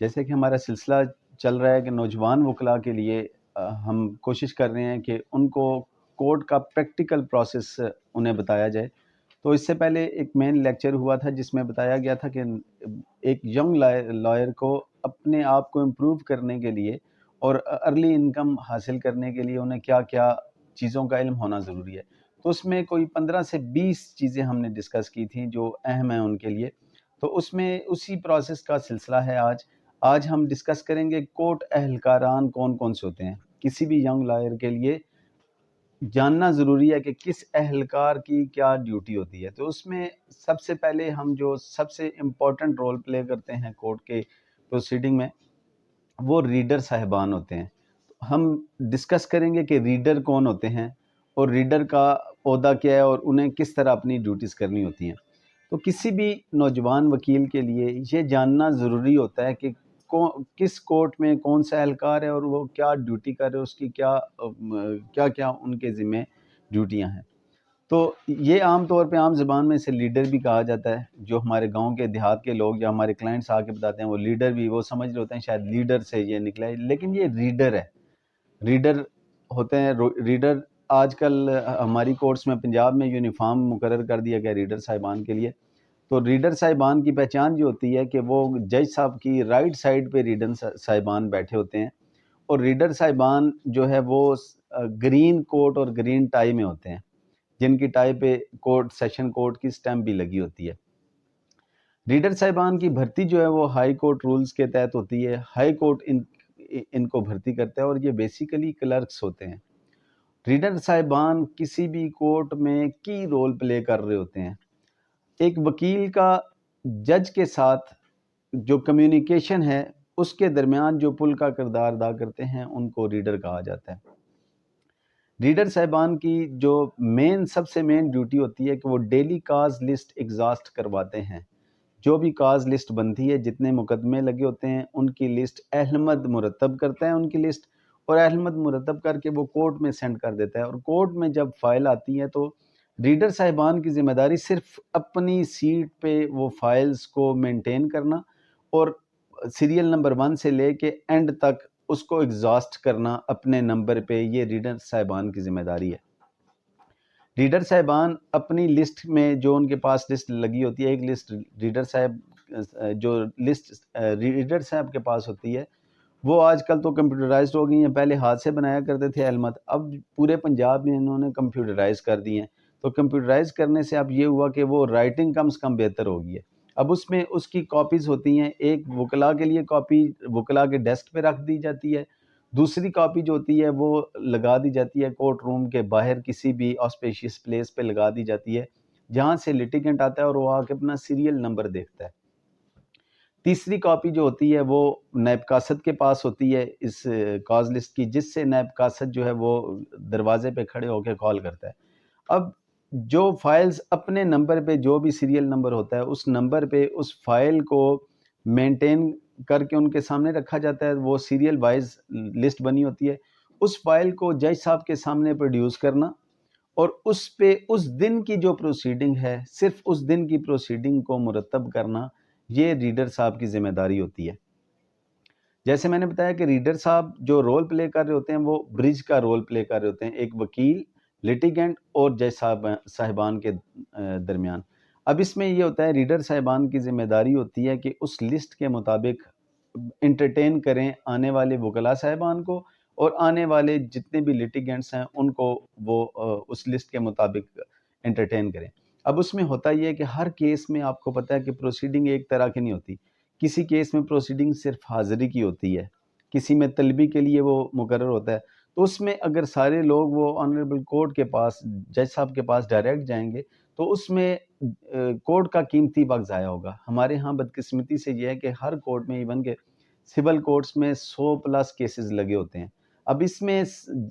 جیسے کہ ہمارا سلسلہ چل رہا ہے کہ نوجوان وکلاء کے لیے ہم کوشش کر رہے ہیں کہ ان کو کورٹ کا پریکٹیکل پروسیس انہیں بتایا جائے. تو اس سے پہلے ایک مین لیکچر ہوا تھا جس میں بتایا گیا تھا کہ ایک ینگ لائر کو اپنے آپ کو امپروو کرنے کے لیے اور ارلی انکم حاصل کرنے کے لیے انہیں کیا کیا چیزوں کا علم ہونا ضروری ہے. تو اس میں کوئی 15 سے 20 چیزیں ہم نے ڈسکس کی تھیں جو اہم ہیں ان کے لیے. تو اس میں اسی پروسیس کا سلسلہ ہے آج ہم ڈسکس کریں گے کورٹ اہلکاران کون کون سے ہوتے ہیں. کسی بھی ینگ لائر کے لیے جاننا ضروری ہے کہ کس اہلکار کی کیا ڈیوٹی ہوتی ہے. تو اس میں سب سے پہلے ہم جو سب سے امپورٹنٹ رول پلے کرتے ہیں کورٹ کے پروسیڈنگ میں وہ ریڈر صاحبان ہوتے ہیں. ہم ڈسکس کریں گے کہ ریڈر کون ہوتے ہیں اور ریڈر کا عہدہ کیا ہے اور انہیں کس طرح اپنی ڈیوٹیز کرنی ہوتی ہیں. تو کسی بھی نوجوان وکیل کے لیے یہ جاننا ضروری ہوتا ہے کہ کس کورٹ میں کون سا اہلکار ہے اور وہ کیا ڈیوٹی کر رہے ہیں، اس کی کیا کیا ان کے ذمہ ڈیوٹیاں ہیں. تو یہ عام طور پہ عام زبان میں اسے لیڈر بھی کہا جاتا ہے. جو ہمارے گاؤں کے دیہات کے لوگ یا ہمارے کلائنٹس آ کے بتاتے ہیں وہ لیڈر بھی، وہ سمجھ رہے ہوتے ہیں شاید لیڈر سے یہ نکلا ہے، لیکن یہ ریڈر ہے. ریڈر ہوتے ہیں. ریڈر آج کل ہماری کورٹس میں پنجاب میں یونیفارم مقرر کر دیا گیا ریڈر صاحبان کے لیے. تو ریڈر صاحبان کی پہچان جو ہوتی ہے کہ وہ جج صاحب کی رائٹ سائڈ پہ ریڈر صاحبان بیٹھے ہوتے ہیں، اور ریڈر صاحبان جو ہے وہ گرین کوٹ اور گرین ٹائی میں ہوتے ہیں، جن کی ٹائی پہ کورٹ سیشن کورٹ کی سٹیمپ بھی لگی ہوتی ہے. ریڈر صاحبان کی بھرتی جو ہے وہ ہائی کورٹ رولز کے تحت ہوتی ہے. ہائی کورٹ ان کو بھرتی کرتا ہے اور یہ بیسیکلی کلرکس ہوتے ہیں. ریڈر صاحبان کسی بھی کورٹ میں کی رول پلے کر رہے ہوتے ہیں. ایک وکیل کا جج کے ساتھ جو کمیونیکیشن ہے اس کے درمیان جو پل کا کردار ادا کرتے ہیں ان کو ریڈر کہا جاتا ہے. ریڈر صاحبان کی جو سب سے مین ڈیوٹی ہوتی ہے کہ وہ ڈیلی کاز لسٹ ایگزاسٹ کرواتے ہیں. جو بھی کاز لسٹ بنتی ہے، جتنے مقدمے لگے ہوتے ہیں ان کی لسٹ اہلمد مرتب کرتا ہے ان کی لسٹ، اور اہلمد مرتب کر کے وہ کورٹ میں سینڈ کر دیتا ہے. اور کورٹ میں جب فائل آتی ہے تو ریڈر صاحبان کی ذمہ داری صرف اپنی سیٹ پہ وہ فائلز کو مینٹین کرنا اور سیریل نمبر 1 سے لے کے اینڈ تک اس کو ایگزاسٹ کرنا اپنے نمبر پہ. یہ ریڈر صاحبان کی ذمہ داری ہے. ریڈر صاحبان اپنی لسٹ میں جو ان کے پاس لسٹ لگی ہوتی ہے، ایک لسٹ ریڈر صاحب کے پاس ہوتی ہے، وہ آج کل تو کمپیوٹرائزڈ ہو گئی ہیں. پہلے ہاتھ سے بنایا کرتے تھے اہلمت، اب پورے پنجاب میں انہوں نے کمپیوٹرائز کر دی ہیں. تو کمپیوٹرائز کرنے سے اب یہ ہوا کہ وہ رائٹنگ کم سے کم بہتر ہو گئی ہے. اب اس میں اس کی کاپیز ہوتی ہیں. ایک وکلاء کے لیے کاپی وکلاء کے ڈیسک پہ رکھ دی جاتی ہے، دوسری کاپی جو ہوتی ہے وہ لگا دی جاتی ہے کورٹ روم کے باہر کسی بھی آسپیشیس پلیس پہ لگا دی جاتی ہے جہاں سے لٹیگنٹ آتا ہے اور وہ آ کے اپنا سیریل نمبر دیکھتا ہے. تیسری کاپی جو ہوتی ہے وہ نائب قاصد کے پاس ہوتی ہے اس کاز لسٹ کی، جس سے نائب قاصد جو ہے وہ دروازے پہ کھڑے ہو کے کال کرتا ہے. اب جو فائلز اپنے نمبر پہ جو بھی سیریل نمبر ہوتا ہے اس نمبر پہ اس فائل کو مینٹین کر کے ان کے سامنے رکھا جاتا ہے. وہ سیریل وائز لسٹ بنی ہوتی ہے. اس فائل کو جج صاحب کے سامنے پروڈیوس کرنا اور اس پہ اس دن کی جو پروسیڈنگ ہے صرف اس دن کی پروسیڈنگ کو مرتب کرنا، یہ ریڈر صاحب کی ذمہ داری ہوتی ہے. جیسے میں نے بتایا کہ ریڈر صاحب جو رول پلے کر رہے ہوتے ہیں وہ برج کا رول پلے کر رہے ہوتے ہیں ایک وکیل، لٹیگنٹ اور جج صاحبان کے درمیان. اب اس میں یہ ہوتا ہے ریڈر صاحبان کی ذمہ داری ہوتی ہے کہ اس لسٹ کے مطابق انٹرٹین کریں آنے والے وکلاء صاحبان کو، اور آنے والے جتنے بھی لٹیگنٹس ہیں ان کو وہ اس لسٹ کے مطابق انٹرٹین کریں. اب اس میں ہوتا یہ ہے کہ ہر کیس میں آپ کو پتہ ہے کہ پروسیڈنگ ایک طرح کی نہیں ہوتی. کسی کیس میں پروسیڈنگ صرف حاضری کی ہوتی ہے، کسی میں طلبی کے لیے وہ مقرر ہوتا ہے. تو اس میں اگر سارے لوگ وہ آنریبل کورٹ کے پاس جج صاحب کے پاس ڈائریکٹ جائیں گے تو اس میں کورٹ کا قیمتی وقت ضائع ہوگا. ہمارے ہاں بدقسمتی سے یہ ہے کہ ہر کورٹ میں ایون کہ سول کورٹس میں 100+ کیسز لگے ہوتے ہیں. اب اس میں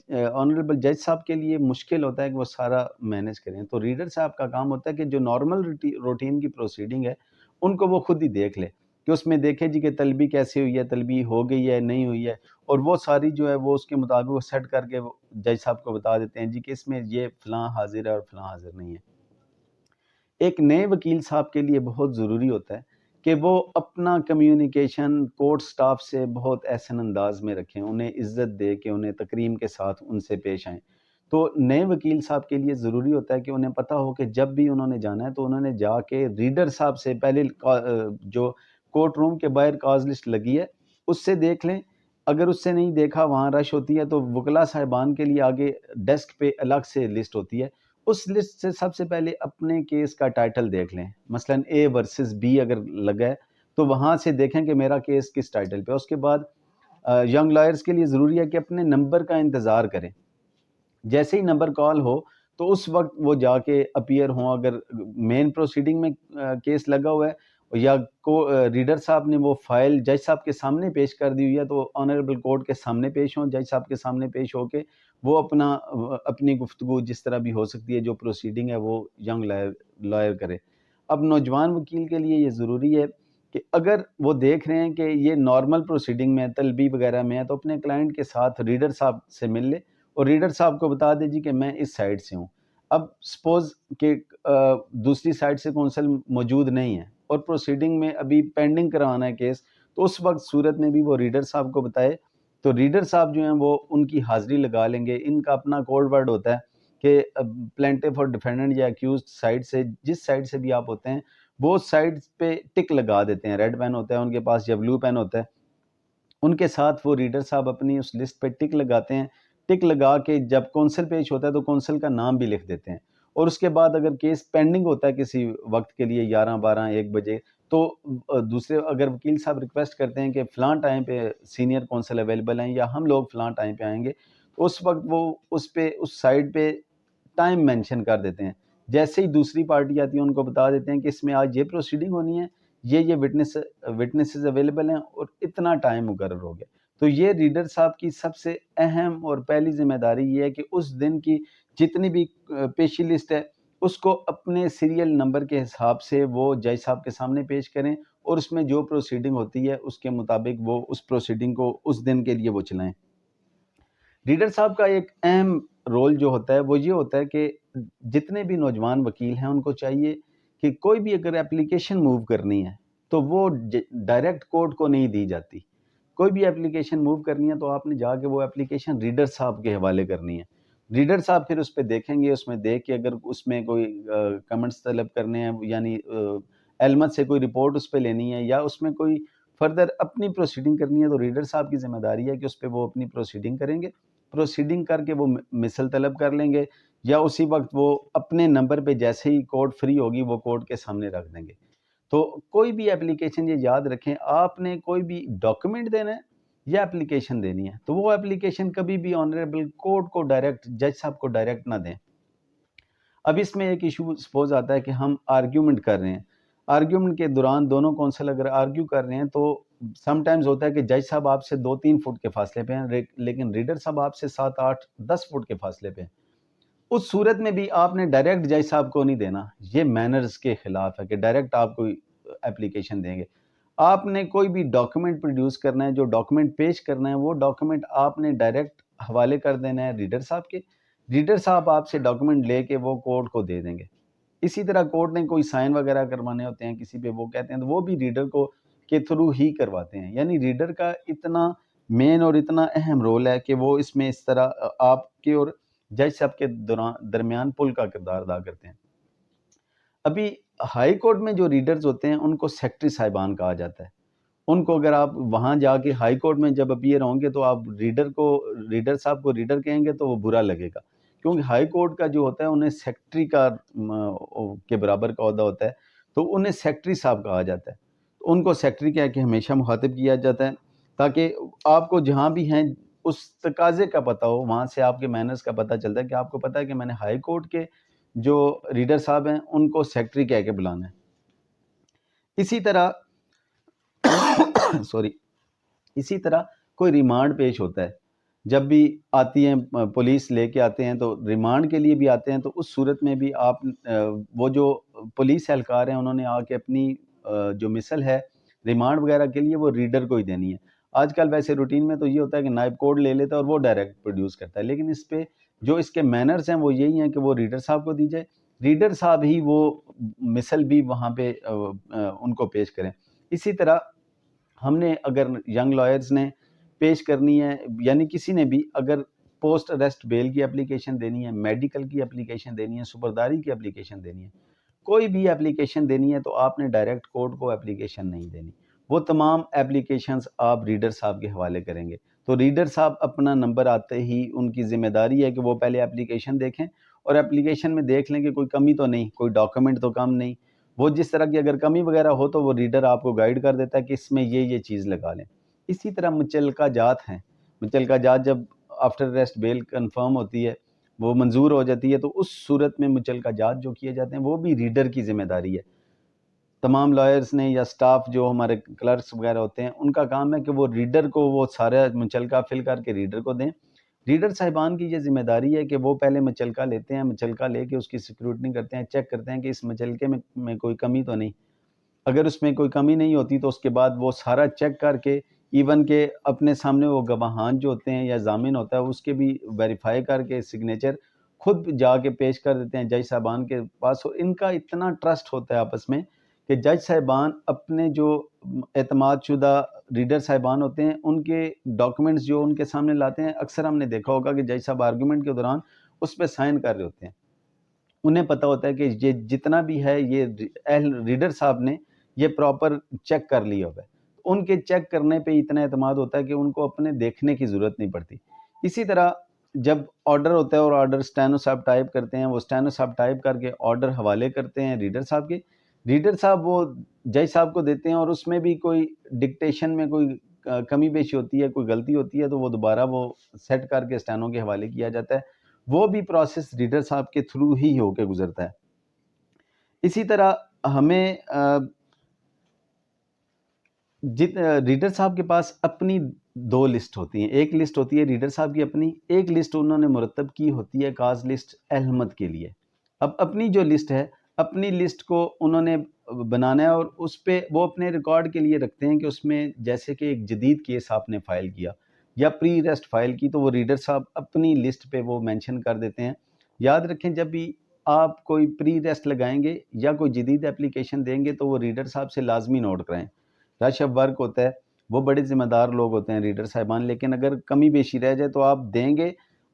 آنریبل جج صاحب کے لیے مشکل ہوتا ہے کہ وہ سارا مینیج کریں. تو ریڈر صاحب کا کام ہوتا ہے کہ جو نارمل روٹین کی پروسیڈنگ ہے ان کو وہ خود ہی دیکھ لے، کہ اس میں دیکھے جی کہ طلبی کیسے ہوئی ہے، طلبی ہو گئی ہے نہیں ہوئی ہے، اور وہ ساری جو ہے وہ اس کے مطابق وہ سیٹ کر کے جج صاحب کو بتا دیتے ہیں جی کہ اس میں یہ فلاں حاضر ہے اور فلاں حاضر نہیں ہے. ایک نئے وکیل صاحب کے لیے بہت ضروری ہوتا ہے کہ وہ اپنا کمیونیکیشن کورٹ سٹاف سے بہت احسن انداز میں رکھیں، انہیں عزت دے کے انہیں تکریم کے ساتھ ان سے پیش آئیں۔ تو نئے وکیل صاحب کے لیے ضروری ہوتا ہے کہ انہیں پتہ ہو کہ جب بھی انہوں نے جانا ہے تو انہوں نے جا کے ریڈر صاحب سے پہلے جو کورٹ روم کے باہر کاز لسٹ لگی ہے اس سے دیکھ لیں، اگر اس سے نہیں دیکھا، وہاں رش ہوتی ہے تو وکلا صاحبان کے لیے آگے ڈیسک پہ الگ سے لسٹ ہوتی ہے، اس لسٹ سے سب سے پہلے اپنے کیس کا ٹائٹل دیکھ لیں، مثلا اے ورسز بی اگر لگا ہے تو وہاں سے دیکھیں کہ میرا کیس کس ٹائٹل پہ۔ اس کے بعد ینگ لائرز کے لیے ضروری ہے کہ اپنے نمبر کا انتظار کریں، جیسے ہی نمبر کال ہو تو اس وقت وہ جا کے اپیئر ہوں۔ اگر مین پروسیڈنگ میں کیس لگا ہوا ہے یا ریڈر صاحب نے وہ فائل جج صاحب کے سامنے پیش کر دی ہوئی ہے تو آنریبل کورٹ کے سامنے پیش ہوں، جج صاحب کے سامنے پیش ہو کے وہ اپنی گفتگو جس طرح بھی ہو سکتی ہے، جو پروسیڈنگ ہے وہ ینگ لائر کرے۔ اب نوجوان وکیل کے لیے یہ ضروری ہے کہ اگر وہ دیکھ رہے ہیں کہ یہ نارمل پروسیڈنگ میں طلبی وغیرہ میں ہے تو اپنے کلائنٹ کے ساتھ ریڈر صاحب سے مل لے اور ریڈر صاحب کو بتا دے جی کہ میں اس سائڈ سے ہوں۔ اب سپوز کہ دوسری سائڈ سے کونسل موجود نہیں ہے اور پروسیڈنگ میں ابھی پینڈنگ کروانا ہے کیس، تو اس وقت صورت میں بھی وہ ریڈر صاحب کو بتائے تو ریڈر صاحب جو ہیں وہ ان کی حاضری لگا لیں گے۔ ان کا اپنا کوڈ ورڈ ہوتا ہے کہ پلینٹف اور ڈیفینڈنٹ یا ایکیوزڈ سائڈ سے جس سائڈ سے بھی آپ ہوتے ہیں وہ سائڈ پہ ٹک لگا دیتے ہیں، ریڈ پین ہوتا ہے ان کے پاس یا بلو پین ہوتا ہے، ان کے ساتھ وہ ریڈر صاحب اپنی اس لسٹ پہ ٹک لگاتے ہیں، ٹک لگا کے جب کونسل پیش ہوتا ہے تو کونسل کا نام بھی لکھ دیتے ہیں، اور اس کے بعد اگر کیس پینڈنگ ہوتا ہے کسی وقت کے لیے 11 12 1 بجے تو دوسرے اگر وکیل صاحب ریکویسٹ کرتے ہیں کہ فلاں ٹائم پہ سینئر کونسل اویلیبل ہیں یا ہم لوگ فلاں ٹائم پہ آئیں گے، تو اس وقت وہ اس سائڈ پہ ٹائم مینشن کر دیتے ہیں۔ جیسے ہی دوسری پارٹی آتی ہے ان کو بتا دیتے ہیں کہ اس میں آج یہ پروسیڈنگ ہونی ہے، یہ وٹنسز اویلیبل ہیں اور اتنا ٹائم مقرر ہو گیا۔ تو یہ ریڈر صاحب کی سب سے اہم اور پہلی ذمہ داری یہ ہے کہ اس دن کی جتنی بھی پیشی لسٹ ہے اس کو اپنے سیریل نمبر کے حساب سے وہ جج صاحب کے سامنے پیش کریں اور اس میں جو پروسیڈنگ ہوتی ہے اس کے مطابق وہ اس پروسیڈنگ کو اس دن کے لیے وہ چلائیں۔ ریڈر صاحب کا ایک اہم رول جو ہوتا ہے وہ یہ ہوتا ہے کہ جتنے بھی نوجوان وکیل ہیں ان کو چاہیے کہ کوئی بھی اگر اپلیکیشن موو کرنی ہے تو وہ ڈائریکٹ کورٹ کو نہیں دی جاتی۔ کوئی بھی اپلیکیشن موو کرنی ہے تو آپ نے جا کے وہ اپلیکیشن ریڈر صاحب کے حوالے کرنی ہے، ریڈر صاحب پھر اس پہ دیکھیں گے، اس میں دیکھ کے اگر اس میں کوئی کمنٹس طلب کرنے ہیں یعنی علمت سے کوئی رپورٹ اس پہ لینی ہے یا اس میں کوئی فردر اپنی پروسیڈنگ کرنی ہے تو ریڈر صاحب کی ذمہ داری ہے کہ اس پہ وہ اپنی پروسیڈنگ کریں گے، پروسیڈنگ کر کے وہ مثل طلب کر لیں گے یا اسی وقت وہ اپنے نمبر پہ جیسے ہی کورٹ فری ہوگی وہ کورٹ کے سامنے رکھ دیں گے۔ تو کوئی بھی اپلیکیشن یہ یاد رکھیں، آپ نے کوئی بھی ڈاکیومنٹ دینا ہے یا اپلیکیشن دینی ہے تو وہ اپلیکیشن کبھی بھی آنریبل کورٹ کو ڈائریکٹ جج صاحب کو ڈائریکٹ نہ دیں۔ اب اس میں ایک ایشو سپوز آتا ہے کہ ہم آرگیومنٹ کر رہے ہیں، آرگیومنٹ کے دوران دونوں کونسل اگر آرگیو کر رہے ہیں تو سم ٹائمز ہوتا ہے کہ جج صاحب آپ سے 2-3 فٹ کے فاصلے پہ ہیں لیکن ریڈر صاحب آپ سے 7-8-10 فٹ کے فاصلے پہ ہیں۔ اس صورت میں بھی آپ نے ڈائریکٹ جج صاحب کو نہیں دینا، یہ مینرز کے خلاف ہے کہ ڈائریکٹ آپ کوئی اپلیکیشن دیں گے۔ آپ نے کوئی بھی ڈاکیومنٹ پروڈیوس کرنا ہے، جو ڈاکیومنٹ پیش کرنا ہے وہ ڈاکیومنٹ آپ نے ڈائریکٹ حوالے کر دینا ہے ریڈر صاحب کے، ریڈر صاحب آپ سے ڈاکیومنٹ لے کے وہ کورٹ کو دے دیں گے۔ اسی طرح کورٹ نے کوئی سائن وغیرہ کروانے ہوتے ہیں کسی پہ وہ کہتے ہیں تو وہ بھی ریڈر کو کے تھرو ہی کرواتے ہیں، یعنی ریڈر کا اتنا مین اور اتنا اہم رول ہے کہ وہ اس میں اس طرح آپ کے اور جج صاحب کے درمیان پل کا کردار ادا کرتے ہیں۔ ابھی ہائی کورٹ میں جو ریڈرز ہوتے ہیں ان کو سیکٹری صاحبان کہا جاتا ہے، ان کو اگر آپ وہاں جا کے ہائی کورٹ میں جب اپیئر ہوں گے تو آپ ریڈر صاحب کو ریڈر کہیں گے تو وہ برا لگے گا، کیونکہ ہائی کورٹ کا جو ہوتا ہے انہیں سیکٹری کا کے برابر کا عہدہ ہوتا ہے تو انہیں سیکٹری صاحب کہا جاتا ہے، تو ان کو سیکٹری کہہ کے ہمیشہ مخاطب کیا جاتا ہے تاکہ آپ کو جہاں بھی ہیں اس تقاضے کا پتہ ہو، وہاں سے آپ کے مینرز کا پتہ چلتا ہے کہ آپ کو پتہ ہے کہ میں نے ہائی کورٹ کے جو ریڈر صاحب ہیں ان کو سیکٹری کہہ کے بلانا ہے۔ اسی طرح اسی طرح کوئی ریمانڈ پیش ہوتا ہے، جب بھی آتی ہیں پولیس لے کے آتے ہیں تو ریمانڈ کے لیے بھی آتے ہیں تو اس صورت میں بھی آپ وہ جو پولیس اہلکار ہیں انہوں نے آ کے اپنی جو مثل ہے ریمانڈ وغیرہ کے لیے وہ ریڈر کو ہی دینی ہے۔ آج کل ویسے روٹین میں تو یہ ہوتا ہے کہ نائب کوڈ لے لیتا ہے اور وہ ڈائریکٹ پروڈیوس کرتا ہے، لیکن اس پہ جو اس کے مینرز ہیں وہ یہی ہیں کہ وہ ریڈر صاحب کو دی جائے، ریڈر صاحب ہی وہ مثل بھی وہاں پہ ان کو پیش کریں۔ اسی طرح ہم نے اگر ینگ لائرز نے پیش کرنی ہے، یعنی کسی نے بھی اگر پوسٹ اریسٹ بیل کی اپلیکیشن دینی ہے، میڈیکل کی اپلیکیشن دینی ہے، سپرداری کی اپلیکیشن دینی ہے، کوئی بھی اپلیکیشن دینی ہے تو آپ نے ڈائریکٹ کورٹ کو اپلیکیشن نہیں دینی، وہ تمام اپلیکیشنز آپ ریڈر صاحب کے حوالے کریں گے۔ تو ریڈر صاحب اپنا نمبر آتے ہی ان کی ذمہ داری ہے کہ وہ پہلے اپلیکیشن دیکھیں اور اپلیکیشن میں دیکھ لیں کہ کوئی کمی تو نہیں، کوئی ڈاکومنٹ تو کم نہیں، وہ جس طرح کی اگر کمی وغیرہ ہو تو وہ ریڈر آپ کو گائیڈ کر دیتا ہے کہ اس میں یہ چیز لگا لیں۔ اسی طرح مچلقہ جات ہیں، مچلقہ جات جب آفٹر اریسٹ بیل کنفرم ہوتی ہے، وہ منظور ہو جاتی ہے، تو اس صورت میں مچلقہ جات جو کیے جاتے ہیں وہ بھی ریڈر کی ذمہ داری ہے۔ تمام لائرز نے یا سٹاف جو ہمارے کلرکس وغیرہ ہوتے ہیں ان کا کام ہے کہ وہ ریڈر کو وہ سارا مچلقہ فل کر کے ریڈر کو دیں۔ ریڈر صاحبان کی یہ ذمہ داری ہے کہ وہ پہلے مچلقہ لیتے ہیں، مچلقہ لے کے اس کی سیکیورٹی کرتے ہیں، چیک کرتے ہیں کہ اس مچلقے میں کوئی کمی تو نہیں، اگر اس میں کوئی کمی نہیں ہوتی تو اس کے بعد وہ سارا چیک کر کے ایون کہ اپنے سامنے وہ گواہان جو ہوتے ہیں یا ضامن ہوتا ہے اس کے بھی ویریفائی کر کے سگنیچر خود جا کے پیش کر دیتے ہیں جج صاحبان کے پاس۔ ان کا اتنا ٹرسٹ ہوتا ہے آپس میں کہ جج صاحبان اپنے جو اعتماد شدہ ریڈر صاحبان ہوتے ہیں ان کے ڈاکومنٹس جو ان کے سامنے لاتے ہیں، اکثر ہم نے دیکھا ہوگا کہ جج صاحب آرگومنٹ کے دوران اس پہ سائن کر رہے ہوتے ہیں، انہیں پتہ ہوتا ہے کہ یہ جتنا بھی ہے یہ ریڈر صاحب نے یہ پراپر چیک کر لیا ہوا ہے، ان کے چیک کرنے پہ اتنا اعتماد ہوتا ہے کہ ان کو اپنے دیکھنے کی ضرورت نہیں پڑتی۔ اسی طرح جب آرڈر ہوتا ہے اور آرڈر اسٹینو صاحب ٹائپ کرتے ہیں، وہ اسٹینو صاحب ٹائپ کر کے آرڈر حوالے کرتے ہیں ریڈر صاحب کے، ریڈر صاحب وہ جج صاحب کو دیتے ہیں، اور اس میں بھی کوئی ڈکٹیشن میں کوئی کمی بیشی ہوتی ہے، کوئی غلطی ہوتی ہے تو وہ دوبارہ وہ سیٹ کر کے اسٹینو کے حوالے کیا جاتا ہے، وہ بھی پروسیس ریڈر صاحب کے تھرو ہی ہو کے گزرتا ہے۔ اسی طرح ہمیں ریڈر صاحب کے پاس اپنی دو لسٹ ہوتی ہیں، ایک لسٹ ہوتی ہے ریڈر صاحب کی اپنی، ایک لسٹ انہوں نے مرتب کی ہوتی ہے کاز لسٹ احمد کے لیے۔ اب اپنی جو لسٹ ہے، اپنی لسٹ کو انہوں نے بنانا ہے اور اس پہ وہ اپنے ریکارڈ کے لیے رکھتے ہیں کہ اس میں جیسے کہ ایک جدید کیس آپ نے فائل کیا یا پری ریسٹ فائل کی تو وہ ریڈر صاحب اپنی لسٹ پہ وہ مینشن کر دیتے ہیں۔ یاد رکھیں جب بھی آپ کوئی پری ریسٹ لگائیں گے یا کوئی جدید اپلیکیشن دیں گے تو وہ ریڈر صاحب سے لازمی نوٹ کرائیں۔ رش آف ورک ہوتا ہے، وہ بڑے ذمہ دار لوگ ہوتے ہیں ریڈر صاحبان، لیکن اگر کمی بیشی رہ جائے تو آپ دیں گے،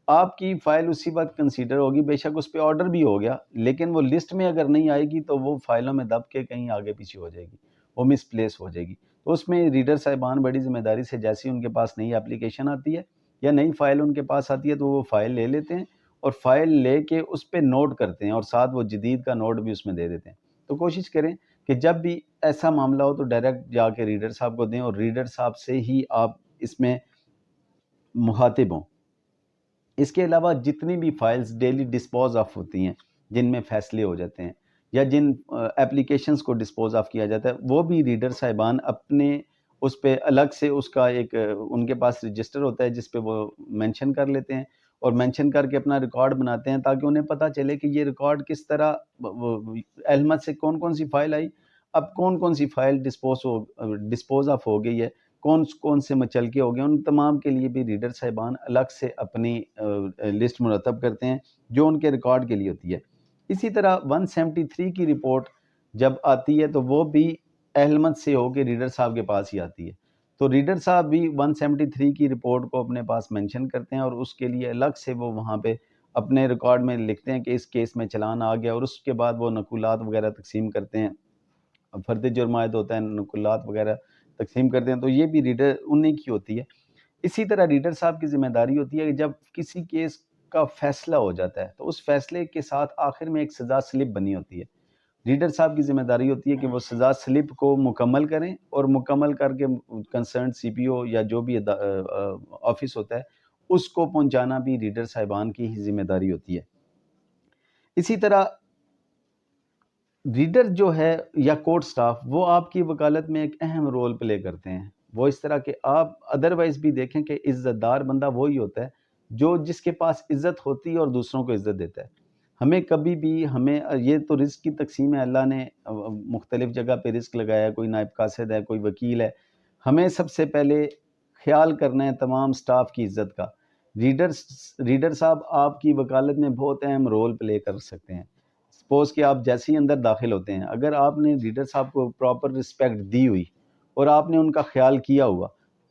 آپ کی فائل اسی وقت کنسیڈر ہوگی، بے شک اس پہ آرڈر بھی ہو گیا لیکن وہ لسٹ میں اگر نہیں آئے گی تو وہ فائلوں میں دب کے کہیں آگے پیچھے ہو جائے گی، وہ مس پلیس ہو جائے گی۔ تو اس میں ریڈر صاحبان بڑی ذمہ داری سے جیسی ان کے پاس نئی اپلیکیشن آتی ہے یا نئی فائل ان کے پاس آتی ہے تو وہ فائل لے لیتے ہیں اور فائل لے کے اس پہ نوٹ کرتے ہیں اور ساتھ وہ جدید کا نوٹ بھی اس میں دے دیتے ہیں۔ تو کوشش کریں کہ جب بھی ایسا معاملہ ہو تو ڈائریکٹ جا کے ریڈر صاحب کو دیں اور ریڈر صاحب سے ہی آپ اس میں مخاطب ہوں۔ اس کے علاوہ جتنی بھی فائلز ڈیلی ڈسپوز آف ہوتی ہیں جن میں فیصلے ہو جاتے ہیں یا جن اپلیکیشنز کو ڈسپوز آف کیا جاتا ہے وہ بھی ریڈر صاحبان اپنے اس پہ الگ سے اس کا ایک ان کے پاس رجسٹر ہوتا ہے جس پہ وہ مینشن کر لیتے ہیں اور مینشن کر کے اپنا ریکارڈ بناتے ہیں تاکہ انہیں پتہ چلے کہ یہ ریکارڈ کس طرح احمد سے کون کون سی فائل آئی، اب کون کون سی فائل ڈسپوز آف ہو گئی ہے، کون کون سے مچلکے ہو گئے، ان تمام کے لیے بھی ریڈر صاحبان الگ سے اپنی لسٹ مرتب کرتے ہیں جو ان کے ریکارڈ کے لیے ہوتی ہے۔ اسی طرح 173 کی رپورٹ جب آتی ہے تو وہ بھی احمد سے ہو کے ریڈر صاحب کے پاس ہی آتی ہے، تو ریڈر صاحب بھی 173 کی رپورٹ کو اپنے پاس مینشن کرتے ہیں اور اس کے لیے الگ سے وہ وہاں پہ اپنے ریکارڈ میں لکھتے ہیں کہ اس کیس میں چلان آ گیا، اور اس کے بعد وہ نقولات وغیرہ تقسیم کرتے ہیں، فرد جرم عائد ہوتا ہے، نقولات وغیرہ تقسیم کرتے ہیں، تو یہ بھی ریڈر انہیں کی ہوتی ہے۔ اسی طرح ریڈر صاحب کی ذمہ داری ہوتی ہے کہ جب کسی کیس کا فیصلہ ہو جاتا ہے تو اس فیصلے کے ساتھ آخر میں ایک سزا سلپ بنی ہوتی ہے، ریڈر صاحب کی ذمہ داری ہوتی ہے کہ وہ سزا سلپ کو مکمل کریں اور مکمل کر کے کنسرن سی پی او یا جو بھی آفس ہوتا ہے اس کو پہنچانا بھی ریڈر صاحبان کی ہی ذمہ داری ہوتی ہے۔ اسی طرح ریڈر جو ہے یا کورٹ سٹاف وہ آپ کی وکالت میں ایک اہم رول پلے کرتے ہیں، وہ اس طرح کہ آپ ادروائز بھی دیکھیں کہ عزت دار بندہ وہی ہوتا ہے جو جس کے پاس عزت ہوتی ہے اور دوسروں کو عزت دیتا ہے۔ ہمیں کبھی بھی یہ تو رزق کی تقسیم ہے، اللہ نے مختلف جگہ پہ رزق لگایا ہے، کوئی نائب قاصد ہے، کوئی وکیل ہے، ہمیں سب سے پہلے خیال کرنا ہے تمام سٹاف کی عزت کا۔ ریڈر صاحب آپ کی وکالت میں بہت اہم رول پلے کر سکتے ہیں۔ سپوز کہ آپ جیسے ہی اندر داخل ہوتے ہیں، اگر آپ نے ریڈر صاحب کو پراپر رسپیکٹ دی ہوئی اور آپ نے ان کا خیال کیا ہوا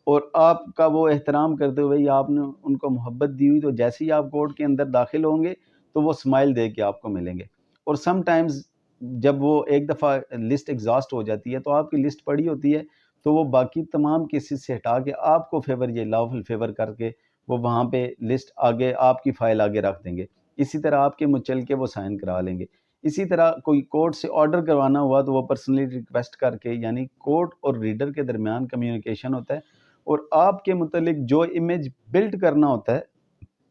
اور آپ کا وہ احترام کرتے ہوئے یا آپ نے ان کو محبت دی ہوئی، تو جیسے ہی آپ کورٹ کے اندر داخل ہوں گے تو وہ اسمائل دے کے آپ کو ملیں گے. اور سم ٹائمز جب وہ ایک دفعہ لسٹ ایگزاسٹ ہو جاتی ہے تو آپ کی لسٹ پڑی ہوتی ہے، تو وہ باقی تمام کیسز سے ہٹا کے آپ کو فیور، یہ لافل فیور کر کے وہ وہاں پہ لسٹ آگے آپ کی فائل آگے رکھ دیں گے. اسی طرح آپ کے مچل کے وہ سائن کرا لیں گے. اسی طرح کوئی کورٹ سے آرڈر کروانا ہوا تو وہ پرسنلی ریکویسٹ کر کے، یعنی کورٹ اور ریڈر کے درمیان کمیونیکیشن ہوتا ہے، اور آپ کے متعلق جو امیج بلڈ کرنا ہوتا ہے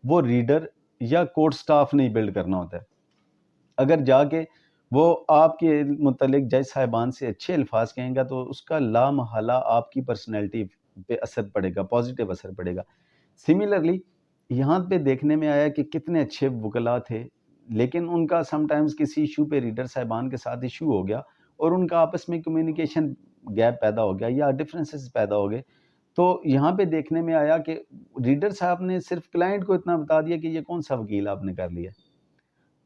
وہ ریڈر یا کورٹ سٹاف نہیں بلڈ کرنا ہوتا ہے. اگر جا کے وہ آپ کے متعلق جج صاحبان سے اچھے الفاظ کہیں گا تو اس کا لا محالہ آپ کی پرسنالٹی پہ اثر پڑے گا، پازیٹیو اثر پڑے گا. سملرلی یہاں پہ دیکھنے میں آیا کہ کتنے اچھے وکلاء تھے، لیکن ان کا سم ٹائمز کسی ایشو پہ ریڈر صاحبان کے ساتھ ایشو ہو گیا اور ان کا آپس میں کمیونیکیشن گیپ پیدا ہو گیا یا ڈفرینسز پیدا ہو گئے. تو یہاں پہ دیکھنے میں آیا کہ ریڈر صاحب نے صرف کلائنٹ کو اتنا بتا دیا کہ یہ کون سا وکیل آپ نے کر لیا،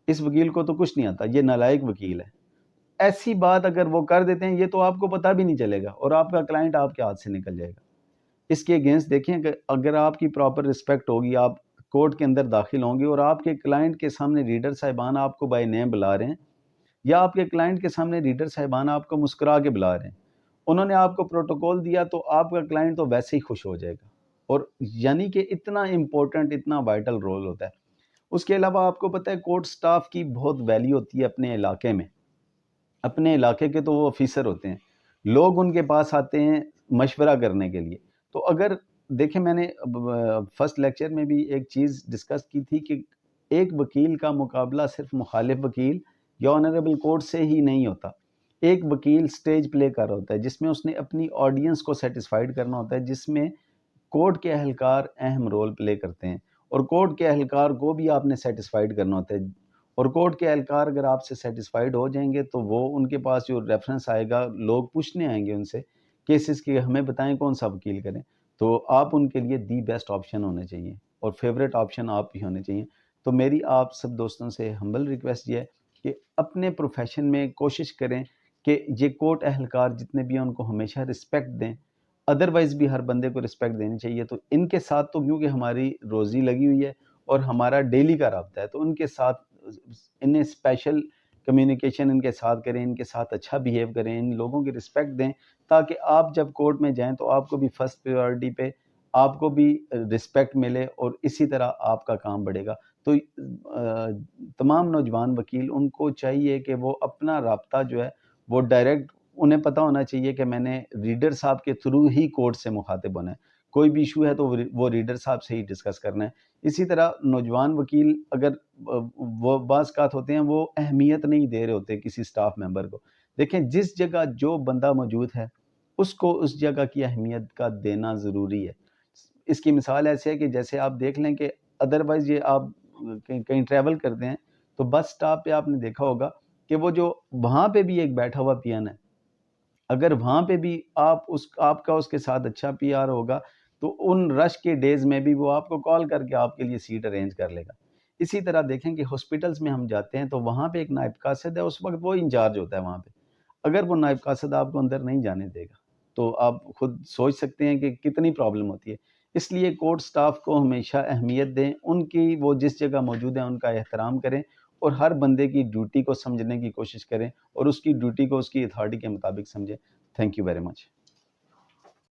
اس وکیل کو تو کچھ نہیں آتا، یہ نالائق وکیل ہے. ایسی بات اگر وہ کر دیتے ہیں، یہ تو آپ کو پتہ بھی نہیں چلے گا اور آپ کا کلائنٹ آپ کے ہاتھ سے نکل جائے گا. اس کے اگینسٹ دیکھیں کہ اگر آپ کی پراپر رسپیکٹ ہوگی، آپ کورٹ کے اندر داخل ہوں گے اور آپ کے کلائنٹ کے سامنے ریڈر صاحبان آپ کو بائی نیم بلا رہے ہیں، یا آپ کے کلائنٹ کے سامنے ریڈر صاحبان آپ کو مسکرا کے بلا رہے ہیں، انہوں نے آپ کو پروٹوکول دیا تو آپ کا کلائنٹ تو ویسے ہی خوش ہو جائے گا. اور یعنی کہ اتنا امپورٹنٹ، اتنا وائٹل رول ہوتا ہے. اس کے علاوہ آپ کو پتہ ہے کورٹ سٹاف کی بہت ویلیو ہوتی ہے اپنے علاقے میں. اپنے علاقے کے تو وہ آفیسر ہوتے ہیں، لوگ ان کے پاس آتے ہیں مشورہ کرنے کے لیے. تو اگر دیکھیں، میں نے فرسٹ لیکچر میں بھی ایک چیز ڈسکس کی تھی کہ ایک وکیل کا مقابلہ صرف مخالف وکیل یا آنریبل کورٹ سے ہی نہیں ہوتا. ایک وکیل سٹیج پلے کر رہا ہوتا ہے جس میں اس نے اپنی آڈینس کو سیٹسفائیڈ کرنا ہوتا ہے، جس میں کورٹ کے اہلکار اہم رول پلے کرتے ہیں، اور کورٹ کے اہلکار کو بھی آپ نے سیٹسفائیڈ کرنا ہوتا ہے. اور کورٹ کے اہلکار اگر آپ سے سیٹسفائیڈ ہو جائیں گے تو وہ ان کے پاس جو ریفرنس آئے گا، لوگ پوچھنے آئیں گے ان سے کیسز کے، ہمیں بتائیں کون سا وکیل کریں، تو آپ ان کے لیے دی بیسٹ آپشن ہونے چاہیے اور فیوریٹ آپشن آپ بھی ہونے چاہیے. تو میری آپ سب دوستوں سے ہمبل ریکویسٹ یہ ہے کہ اپنے پروفیشن میں کوشش کریں کہ یہ کورٹ اہلکار جتنے بھی ہیں ان کو ہمیشہ رسپیکٹ دیں. ادروائز بھی ہر بندے کو رسپیکٹ دینی چاہیے. تو ان کے ساتھ تو کیونکہ ہماری روزی لگی ہوئی ہے اور ہمارا ڈیلی کا رابطہ ہے، تو ان کے ساتھ انہیں اسپیشل کمیونیکیشن ان کے ساتھ کریں، ان کے ساتھ اچھا بیہیو کریں، ان لوگوں کی رسپیکٹ دیں، تاکہ آپ جب کورٹ میں جائیں تو آپ کو بھی فرسٹ پریورٹی پہ آپ کو بھی رسپیکٹ ملے اور اسی طرح آپ کا کام بڑھے گا. تو تمام نوجوان وکیل ان کو چاہیے کہ وہ اپنا رابطہ جو ہے وہ ڈائریکٹ، انہیں پتہ ہونا چاہیے کہ میں نے ریڈر صاحب کے تھرو ہی کورٹ سے مخاطب ہونا ہے. کوئی بھی ایشو ہے تو وہ ریڈر صاحب سے ہی ڈسکس کرنا ہے. اسی طرح نوجوان وکیل اگر وہ بعض اوقات ہوتے ہیں وہ اہمیت نہیں دے رہے ہوتے کسی سٹاف ممبر کو. دیکھیں، جس جگہ جو بندہ موجود ہے اس کو اس جگہ کی اہمیت کا دینا ضروری ہے. اس کی مثال ایسے ہے کہ جیسے آپ دیکھ لیں کہ ادروائز یہ آپ کہیں ٹریول کرتے ہیں تو بس سٹاپ پہ آپ نے دیکھا ہوگا کہ وہ جو وہاں پہ بھی ایک بیٹھا ہوا پی این ہے، اگر وہاں پہ بھی آپ کا اس کے ساتھ اچھا پی آر ہوگا تو ان رش کے ڈیز میں بھی وہ آپ کو کال کر کے آپ کے لیے سیٹ ارینج کر لے گا. اسی طرح دیکھیں کہ ہاسپٹلس میں ہم جاتے ہیں تو وہاں پہ ایک نائب قاصد ہے، اس وقت وہ انچارج ہوتا ہے وہاں پہ. اگر وہ نائب قاصد آپ کو اندر نہیں جانے دے گا تو آپ خود سوچ سکتے ہیں کہ کتنی پرابلم ہوتی ہے. اس لیے کورٹ سٹاف کو ہمیشہ اہمیت دیں، ان کی وہ جس جگہ موجود ہیں ان کا احترام کریں اور ہر بندے کی ڈیوٹی کو سمجھنے کی کوشش کریں اور اس کی ڈیوٹی کو اس کی اتھارٹی کے مطابق سمجھیں. Thank you very much.